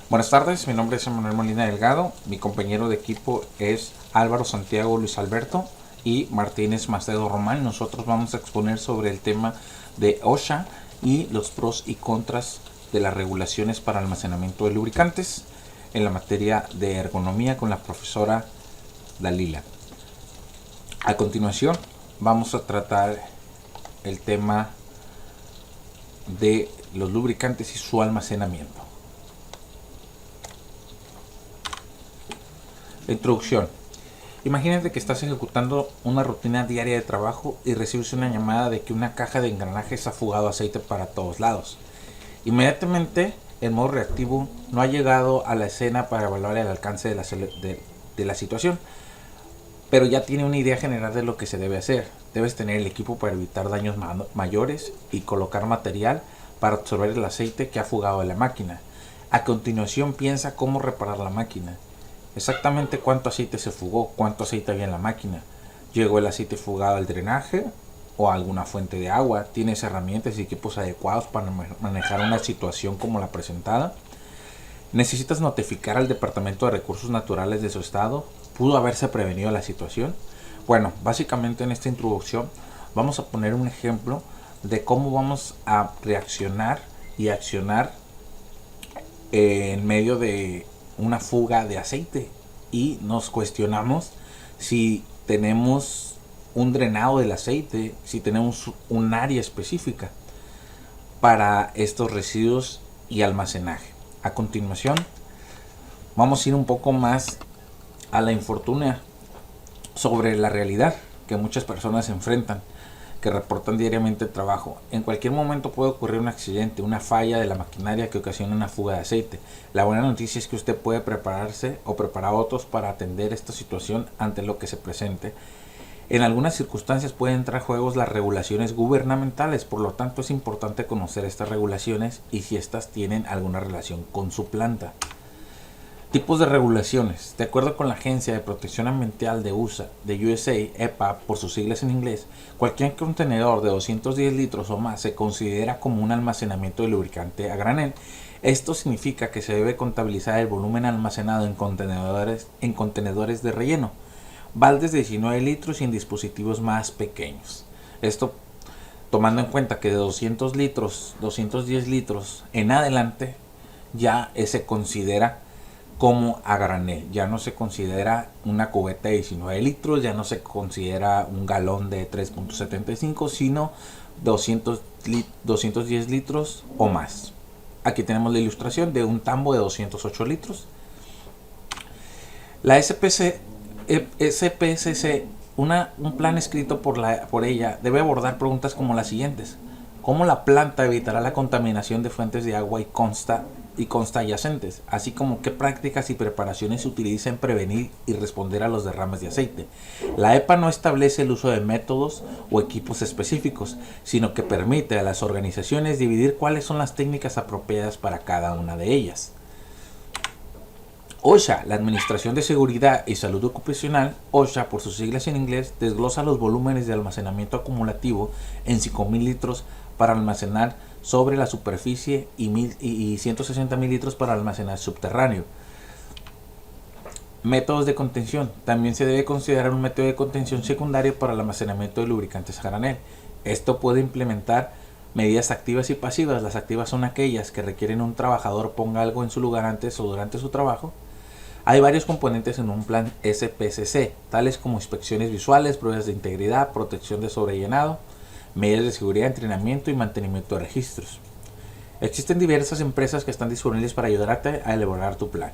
Buenas tardes, mi nombre es Emanuel Molina Delgado, mi compañero de equipo es Álvaro Santiago Luis Alberto y Martínez Macedo Román. Nosotros vamos a exponer sobre el tema de OSHA y los pros y contras de las regulaciones para almacenamiento de lubricantes en la materia de ergonomía con la profesora Dalila. A continuación vamos a tratar el tema de los lubricantes y su almacenamiento. La introducción. Imagínate que estás ejecutando una rutina diaria de trabajo y recibes una llamada de que una caja de engranajes ha fugado aceite para todos lados. Inmediatamente, el modo reactivo no ha llegado a la escena para evaluar el alcance de la situación, pero ya tiene una idea general de lo que se debe hacer. Debes tener el equipo para evitar daños mayores y colocar material para absorber el aceite que ha fugado de la máquina. A continuación, piensa cómo reparar la máquina. Exactamente cuánto aceite se fugó, cuánto aceite había en la máquina. ¿Llegó el aceite fugado al drenaje o a alguna fuente de agua? ¿Tienes herramientas y equipos adecuados para manejar una situación como la presentada? ¿Necesitas notificar al Departamento de Recursos Naturales de su estado? ¿Pudo haberse prevenido la situación? Bueno, básicamente en esta introducción vamos a poner un ejemplo de cómo vamos a reaccionar y accionar en medio de una fuga de aceite y nos cuestionamos si tenemos un drenado del aceite, si tenemos un área específica para estos residuos y almacenaje. A continuación vamos a ir un poco más a la infortunia sobre la realidad que muchas personas enfrentan, que reportan diariamente el trabajo. En cualquier momento puede ocurrir un accidente, una falla de la maquinaria que ocasiona una fuga de aceite. La buena noticia es que usted puede prepararse o preparar a otros para atender esta situación ante lo que se presente. En algunas circunstancias pueden entrar a juego las regulaciones gubernamentales, por lo tanto es importante conocer estas regulaciones y si estas tienen alguna relación con su planta. Tipos de regulaciones. De acuerdo con la Agencia de Protección Ambiental de USA, EPA por sus siglas en inglés, cualquier contenedor de 210 litros o más se considera como un almacenamiento de lubricante a granel. Esto significa que se debe contabilizar el volumen almacenado en contenedores de relleno, baldes de 19 litros y en dispositivos más pequeños. Esto tomando en cuenta que de 210 litros en adelante ya se considera como a granel. Ya no se considera una cubeta de 19 litros, ya no se considera un galón de 3.75, sino 210 litros o más. Aquí tenemos la ilustración de un tambo de 208 litros. La SPCC, un plan escrito por ella, debe abordar preguntas como las siguientes. ¿Cómo la planta evitará la contaminación de fuentes de agua y consta adyacentes? Así como qué prácticas y preparaciones se utilizan en prevenir y responder a los derrames de aceite. La EPA no establece el uso de métodos o equipos específicos, sino que permite a las organizaciones dividir cuáles son las técnicas apropiadas para cada una de ellas. OSHA, la Administración de Seguridad y Salud Ocupacional, OSHA por sus siglas en inglés, desglosa los volúmenes de almacenamiento acumulativo en 5.000 litros para almacenar sobre la superficie y 160.000 litros para almacenar subterráneo. Métodos de contención. También se debe considerar un método de contención secundario para el almacenamiento de lubricantes a granel. Esto puede implementar medidas activas y pasivas. Las activas son aquellas que requieren un trabajador ponga algo en su lugar antes o durante su trabajo. Hay varios componentes en un plan SPCC, tales como inspecciones visuales, pruebas de integridad, protección de sobrellenado, medidas de seguridad, entrenamiento y mantenimiento de registros. Existen diversas empresas que están disponibles para ayudarte a elaborar tu plan.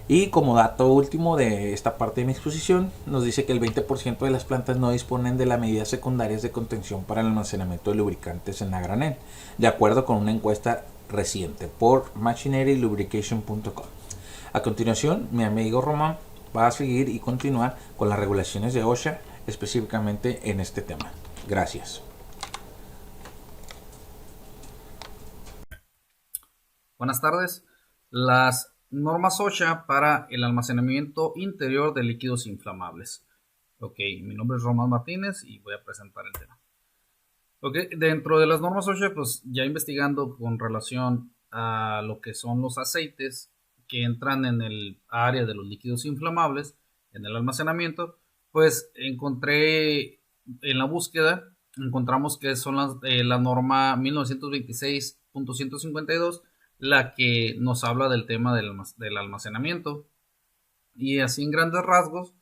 Y como dato último de esta parte de mi exposición, nos dice que el 20% de las plantas no disponen de las medidas secundarias de contención para el almacenamiento de lubricantes en a granel, de acuerdo con una encuesta reciente por machinerylubrication.com. A continuación, mi amigo Román va a seguir y continuar con las regulaciones de OSHA, específicamente en este tema. Gracias. Buenas tardes. Las normas OSHA para el almacenamiento interior de líquidos inflamables. Ok, mi nombre es Román Martínez y voy a presentar el tema. Ok, dentro de las normas OSHA, pues ya investigando con relación a lo que son los aceites que entran en el área de los líquidos inflamables, en el almacenamiento, pues encontré en la búsqueda, encontramos que son la norma 1926.152 la que nos habla del tema del almacenamiento. Y así en grandes rasgos,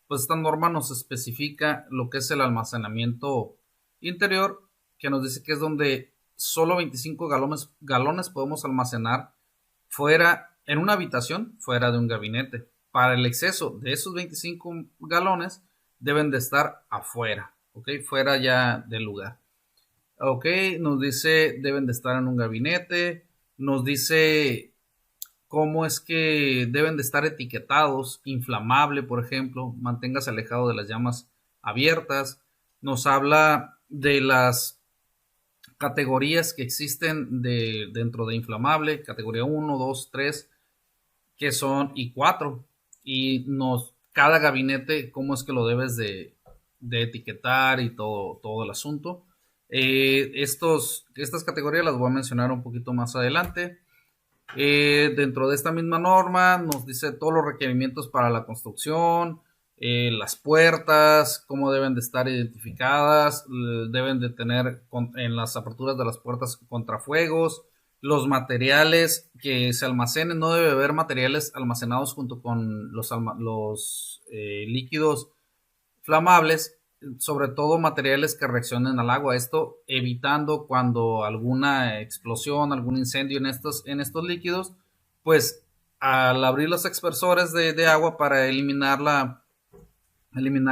pues esta norma nos especifica lo que es el almacenamiento interior, que nos dice que es donde solo 25 galones podemos almacenar fuera, en una habitación, fuera de un gabinete. Para el exceso de esos 25 galones deben de estar afuera, ¿ok? Fuera ya del lugar. Ok, nos dice deben de estar en un gabinete, nos dice cómo es que deben de estar etiquetados, inflamable, por ejemplo, manténgase alejado de las llamas abiertas. Nos habla de las categorías que existen dentro de inflamable, categoría 1, 2, 3, que son y 4. Y cada gabinete, cómo es que lo debes de etiquetar y todo el asunto. Estas categorías las voy a mencionar un poquito más adelante. Dentro de esta misma norma nos dice todos los requerimientos para la construcción, las puertas, cómo deben de estar identificadas, deben de tener en las aperturas de las puertas contrafuegos, los materiales que se almacenen, no debe haber materiales almacenados junto con los líquidos flamables, sobre todo materiales que reaccionen al agua, esto evitando cuando alguna explosión, algún incendio en estos líquidos, pues al abrir los expersores de agua para eliminar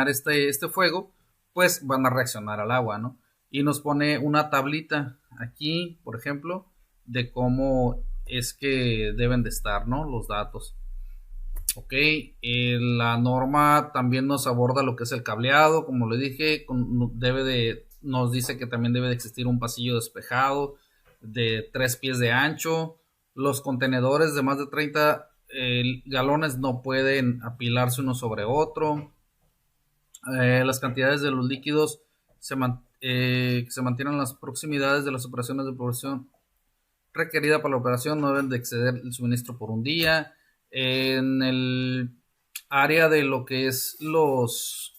este fuego, pues van a reaccionar al agua, ¿no? Y nos pone una tablita aquí, por ejemplo, de cómo es que deben de estar, ¿no? Los datos. Ok, la norma también nos aborda lo que es el cableado, como le dije, nos dice que también debe de existir un pasillo despejado de 3 pies de ancho. Los contenedores de más de 30 galones no pueden apilarse uno sobre otro. Las cantidades de los líquidos que se mantienen en las proximidades de las operaciones de producción requerida para la operación no deben de exceder el suministro por un día. En el área de lo que es los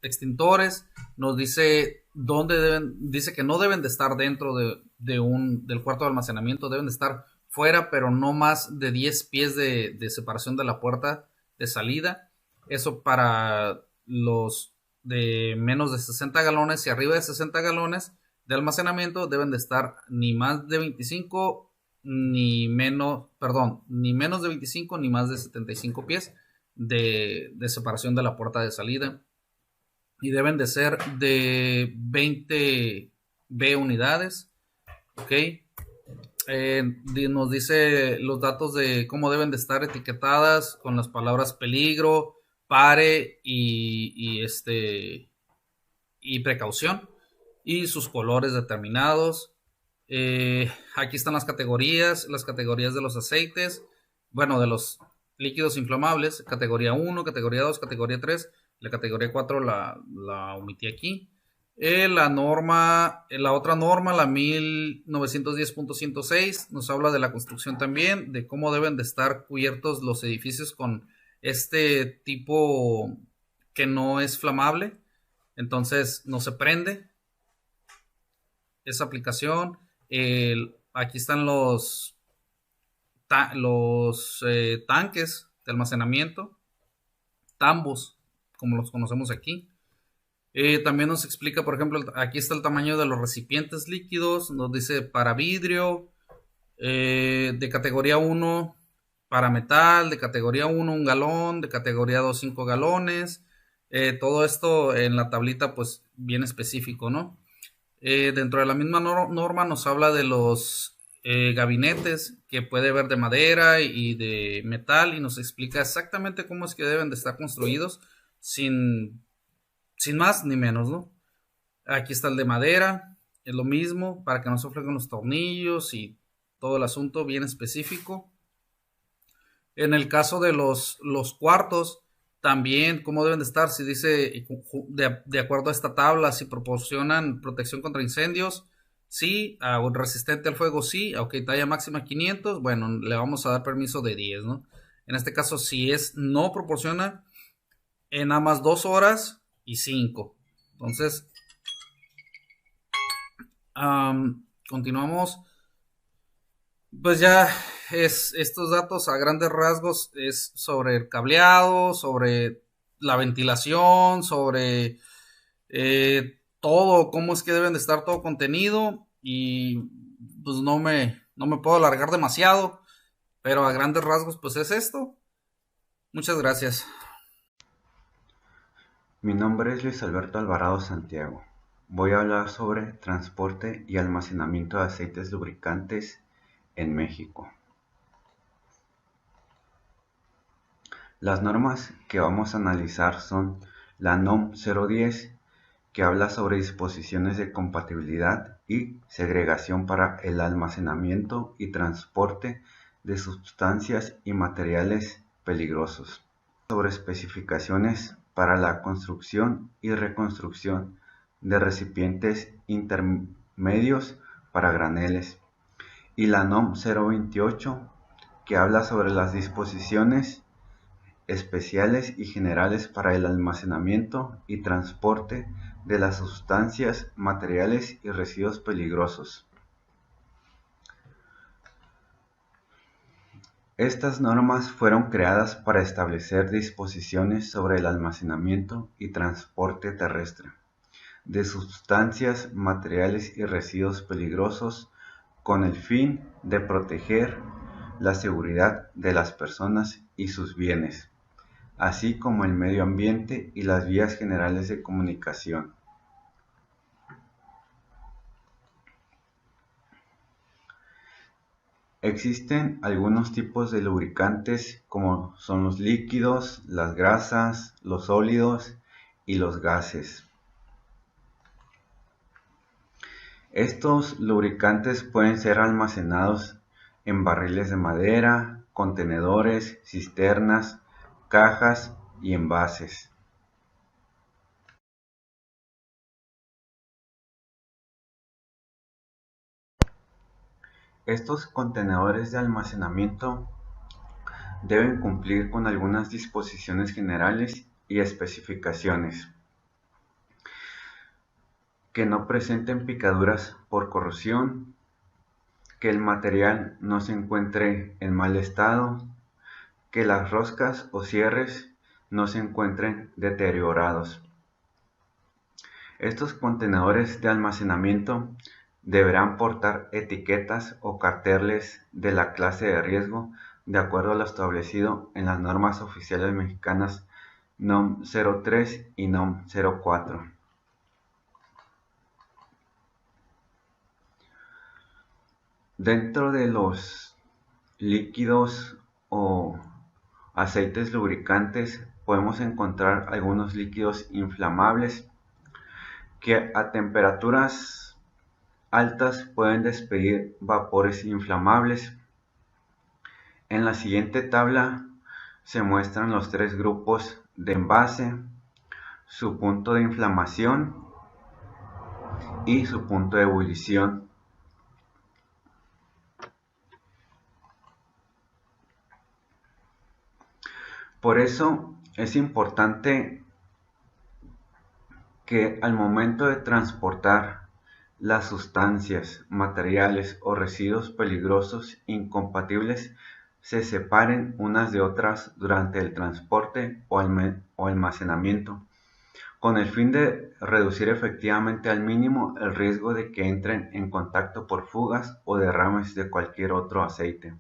extintores, nos dice dice que no deben de estar dentro del cuarto de almacenamiento, deben de estar fuera, pero no más de 10 pies de separación de la puerta de salida. Eso para los de menos de 60 galones y arriba de 60 galones de almacenamiento deben de estar ni más de 25 ni menos de 25 ni más de 75 pies de separación de la puerta de salida, y deben de ser de 20 B unidades. Ok, nos dice los datos de cómo deben de estar etiquetadas con las palabras peligro, pare y precaución, y sus colores determinados. Aquí están las categorías de los aceites, bueno, de los líquidos inflamables, categoría 1, categoría 2, categoría 3, la categoría 4 la omití aquí. La otra norma, la 1910.106, nos habla de la construcción también, de cómo deben de estar cubiertos los edificios con este tipo que no es flamable, entonces no se prende esa aplicación. Aquí están los tanques de almacenamiento, tambos, como los conocemos aquí. También nos explica, por ejemplo, aquí está el tamaño de los recipientes líquidos, nos dice para vidrio, de categoría 1 para metal, de categoría 1 un galón, de categoría 2 5 galones. Todo esto en la tablita pues bien específico, ¿no? Dentro de la misma norma nos habla de los gabinetes que puede haber de madera y de metal, y nos explica exactamente cómo es que deben de estar construidos sin más ni menos, ¿no? Aquí está el de madera, es lo mismo, para que no sufran con los tornillos y todo el asunto bien específico. En el caso de los cuartos, también cómo deben de estar, si dice de acuerdo a esta tabla, si proporcionan protección contra incendios, sí, resistente al fuego, sí, ok, talla máxima 500, bueno, le vamos a dar permiso de 10, ¿no? En este caso, si es no proporciona, en nada más 2 horas y 5. Entonces, continuamos. Pues ya es estos datos a grandes rasgos es sobre el cableado, sobre la ventilación, sobre todo, cómo es que deben de estar todo contenido y pues no me puedo alargar demasiado, pero a grandes rasgos pues es esto. Muchas gracias. Mi nombre es Luis Alberto Alvarado Santiago. Voy a hablar sobre transporte y almacenamiento de aceites lubricantes en México. Las normas que vamos a analizar son la NOM 010, que habla sobre disposiciones de compatibilidad y segregación para el almacenamiento y transporte de sustancias y materiales peligrosos. Sobre especificaciones para la construcción y reconstrucción de recipientes intermedios para graneles. Y la NOM 028, que habla sobre las disposiciones especiales y generales para el almacenamiento y transporte de las sustancias, materiales y residuos peligrosos. Estas normas fueron creadas para establecer disposiciones sobre el almacenamiento y transporte terrestre de sustancias, materiales y residuos peligrosos con el fin de proteger la seguridad de las personas y sus bienes, así como el medio ambiente y las vías generales de comunicación. Existen algunos tipos de lubricantes como son los líquidos, las grasas, los sólidos y los gases. Estos lubricantes pueden ser almacenados en barriles de madera, contenedores, cisternas, cajas y envases. Estos contenedores de almacenamiento deben cumplir con algunas disposiciones generales y especificaciones. Que no presenten picaduras por corrosión, que el material no se encuentre en mal estado, que las roscas o cierres no se encuentren deteriorados. Estos contenedores de almacenamiento deberán portar etiquetas o carteles de la clase de riesgo de acuerdo a lo establecido en las normas oficiales mexicanas NOM 03 y NOM 04. Dentro de los líquidos o aceites lubricantes podemos encontrar algunos líquidos inflamables que a temperaturas altas pueden despedir vapores inflamables. En la siguiente tabla se muestran los tres grupos de envase, su punto de inflamación y su punto de ebullición. Por eso es importante que al momento de transportar las sustancias, materiales o residuos peligrosos incompatibles se separen unas de otras durante el transporte o almacenamiento, con el fin de reducir efectivamente al mínimo el riesgo de que entren en contacto por fugas o derrames de cualquier otro aceite.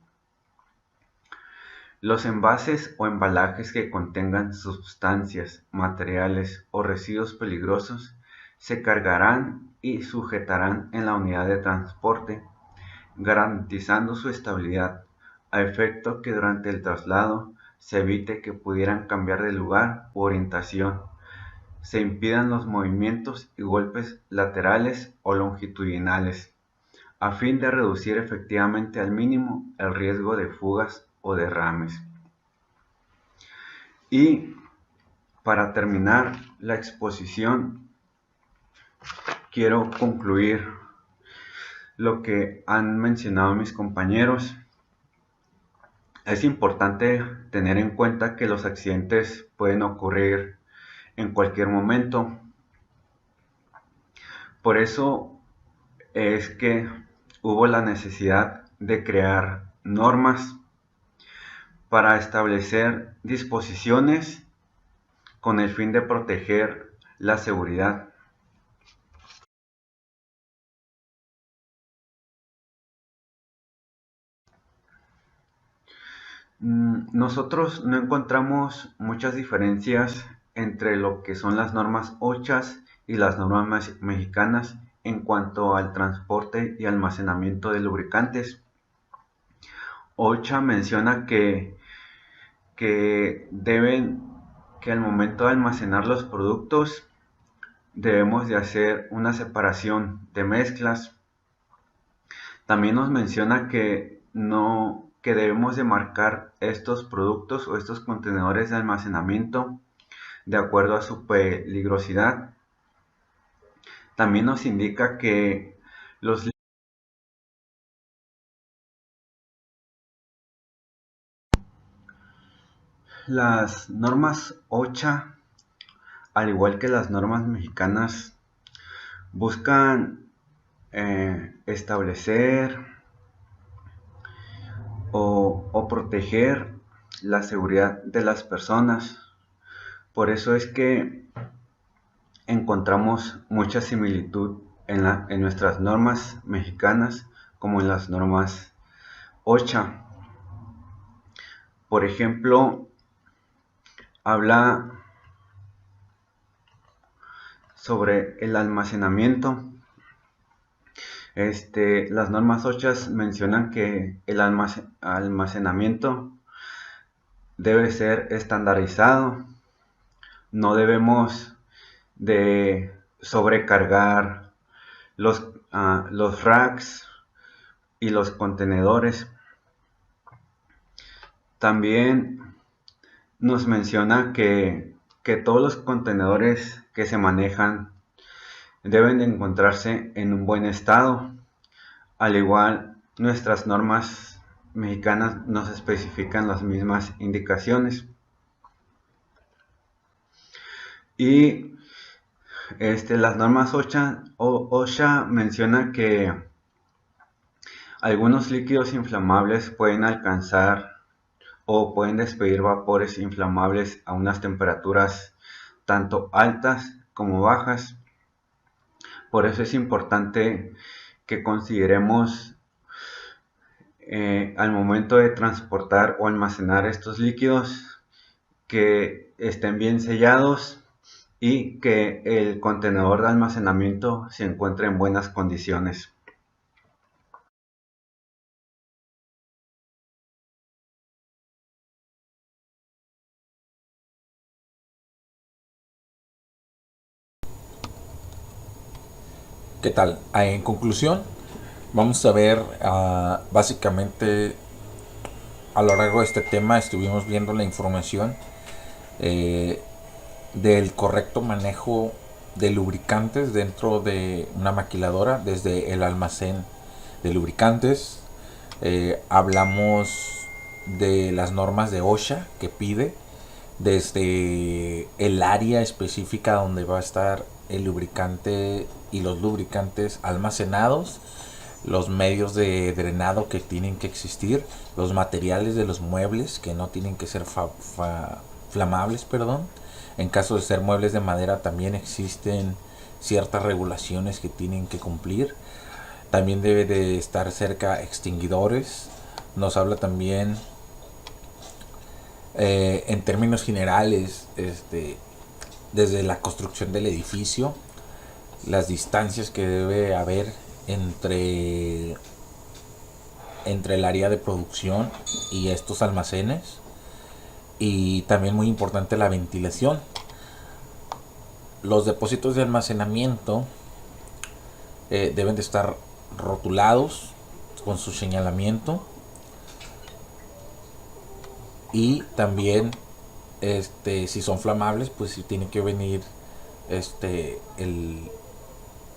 Los envases o embalajes que contengan sustancias, materiales o residuos peligrosos se cargarán y sujetarán en la unidad de transporte, garantizando su estabilidad, a efecto que durante el traslado se evite que pudieran cambiar de lugar u orientación, se impidan los movimientos y golpes laterales o longitudinales, a fin de reducir efectivamente al mínimo el riesgo de fugas o derrames. Y para terminar la exposición, quiero concluir lo que han mencionado mis compañeros. Es importante tener en cuenta que los accidentes pueden ocurrir en cualquier momento. Por eso es que hubo la necesidad de crear normas para establecer disposiciones con el fin de proteger la seguridad. Nosotros no encontramos muchas diferencias entre lo que son las normas OSHA y las normas mexicanas en cuanto al transporte y almacenamiento de lubricantes. OSHA menciona que al momento de almacenar los productos debemos de hacer una separación de mezclas. También nos menciona que debemos de marcar estos productos o estos contenedores de almacenamiento de acuerdo a su peligrosidad. También nos indica que las normas OSHA, al igual que las normas mexicanas, buscan establecer o proteger la seguridad de las personas. Por eso es que encontramos mucha similitud en nuestras normas mexicanas como en las normas OSHA. Por ejemplo, habla sobre el almacenamiento. Las normas OSHA mencionan que el almacenamiento debe ser estandarizado. No debemos de sobrecargar los racks y los contenedores. También nos menciona que todos los contenedores que se manejan deben de encontrarse en un buen estado. Al igual, nuestras normas mexicanas nos especifican las mismas indicaciones. Y las normas OSHA mencionan que algunos líquidos inflamables pueden alcanzar o pueden despedir vapores inflamables a unas temperaturas tanto altas como bajas. Por eso es importante que consideremos al momento de transportar o almacenar estos líquidos que estén bien sellados y que el contenedor de almacenamiento se encuentre en buenas condiciones. ¿Qué tal? En conclusión, vamos a ver básicamente a lo largo de este tema estuvimos viendo la información del correcto manejo de lubricantes dentro de una maquiladora, desde el almacén de lubricantes. Hablamos de las normas de OSHA que pide, desde el área específica donde va a estar el lubricante y los lubricantes almacenados, los medios de drenado que tienen que existir, los materiales de los muebles que no tienen que ser flamables, perdón. En caso de ser muebles de madera también existen ciertas regulaciones que tienen que cumplir. También debe de estar cerca extinguidores. Nos habla también en términos generales, desde la construcción del edificio, las distancias que debe haber entre el área de producción y estos almacenes, y también muy importante la ventilación. Los depósitos de almacenamiento deben de estar rotulados con su señalamiento, y también si son flamables, pues si tiene que venir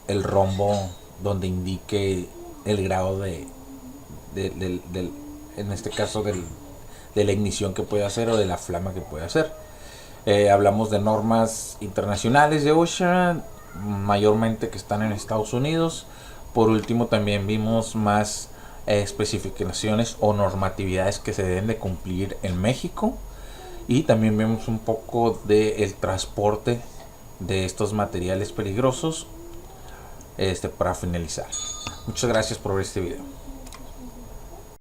el rombo donde indique el grado en este caso de la ignición que puede hacer o de la flama que puede hacer. Hablamos de normas internacionales de OSHA, mayormente que están en Estados Unidos. Por último, también vimos más especificaciones o normatividades que se deben de cumplir en México. Y también vemos un poco del transporte de estos materiales peligrosos para finalizar. Muchas gracias por ver este video.